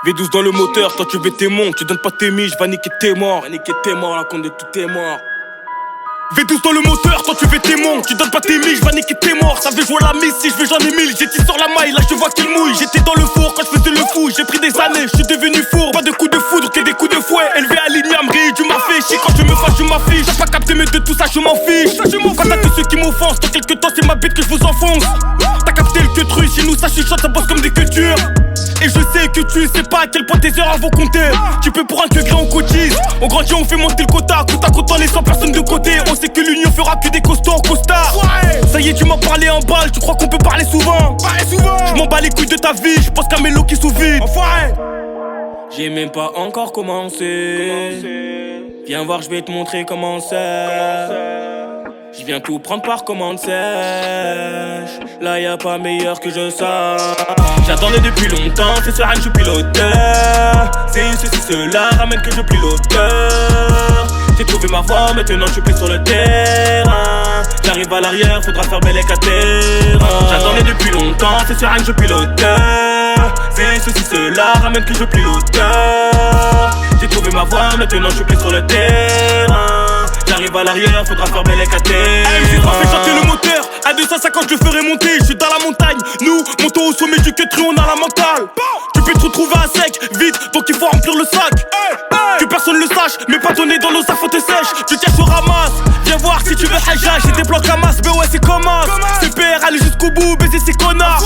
V12 dans le moteur, toi tu veux tes monts, tu donnes pas tes miches, va niquer tes morts. Va niquer tes morts, la compte de tous tes morts. V12 dans le moteur, toi tu veux tes monts, tu donnes pas tes miches, va niquer tes morts. Ça veut jouer la mise, si je veux j'en ai 1000. J'ai sur la maille, là je vois qu'il mouille. J'étais dans le four quand je faisais le fou. J'ai pris des années, je suis devenu four. Pas de coups de foudre, que des coups de fouet. Élevé à l'igname, tu m'as fait chier. Quand je me fâche, je m'affiche. T'as pas capté, mais de tout ça je m'en fiche. Quant à tous ceux qui m'offensent, dans quelques temps c'est ma bite que je vous enfonce. T'as capté le queutru, chez nous ça chuchote, ça bosse comme des queutures. Et je sais que tu sais pas à quel point tes heures vont compter. Tu peux pour un que on cotise. On grandit, on fait monter le quota. Côte à côte, en laissant personne de côté. On sait que l'union fera que des costauds en costard. Ça y est, tu m'as parlé en balle. Tu crois qu'on peut parler souvent? Je m'en bats les couilles de ta vie. Je pense qu'un mélo qui sous vide. J'ai même pas encore commencé. Viens voir, je vais te montrer comment c'est. Je viens tout prendre par commande sèche. Là y'a pas meilleur que je sache. J'attendais depuis longtemps, c'est sur rien que je pilotais. C'est ceci, cela, ramène que je piloteur. J'ai trouvé ma voie, maintenant je suis plus sur le terrain. J'arrive à l'arrière, faudra faire belle à terrain. J'attendais depuis longtemps, c'est sur rien que je pilotais. C'est ceci, cela, ramène que je piloteur. J'ai trouvé ma voie, maintenant je suis plus sur le terrain. J'arrive à l'arrière, faudra faire belle à terrain. J'ai pas fait chanter le moteur, à 250 je le ferai monter. Je suis dans la montagne, nous montons au sommet du queutru, on a la mentale. Tu peux te retrouver à sec, vite, donc il faut remplir le sac. Que personne le sache, mais pas donner dans nos sacs, faut te sèche. Tu tiens, je ramasse, viens voir si tu veux hajja. J'ai des blocs à masse, mais ouais c'est comme as. CPR, aller jusqu'au bout, baiser ces connards.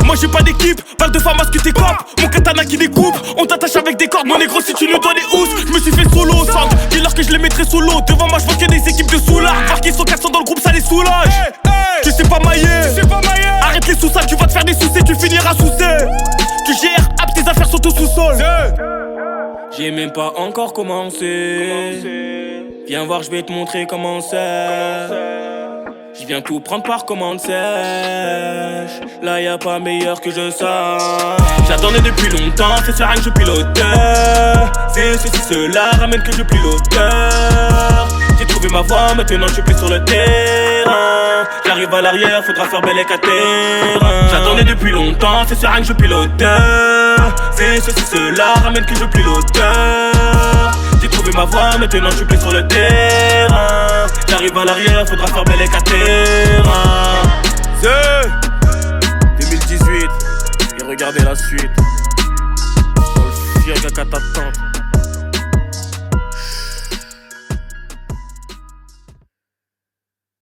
Moi j'ai pas d'équipe, balle de famas que t'es cop. Mon katana qui découpe, on t'attache avec des cordes. Mon négro si tu nous dois des housses, je me suis fait solo au centre. Dis-leur que je les mettrai sous l'eau. Devant moi je vois qu'il y a des équipes de soulard. Voir qu'ils sont 400 dans le groupe, ça les soulage. Tu sais pas mailler, arrête les sous-sales, tu vas te faire des soucis, tu finiras sous C. Tu gères, hop, tes affaires sont au sous-sol. J'ai même pas encore commencé. Viens voir, je vais te montrer comment c'est. Je viens tout prendre par commande sèche. Là y'a pas meilleur que je sache. J'attendais depuis longtemps, c'est sur rien que je pilotais. C'est ceci, cela, ramène que je piloteur. J'ai trouvé ma voie, maintenant je suis plus sur le terrain. J'arrive à l'arrière, faudra faire belle à terrain. J'attendais depuis longtemps, c'est sur rien que je pilotais. C'est ceci, cela, ramène que je piloteur. J'ai trouvé ma voie, maintenant je suis plus sur le terrain. J'arrive à l'arrière, faudra faire belle à terrain. 2018, et regardez la suite. Dans le fier de la catastrophe.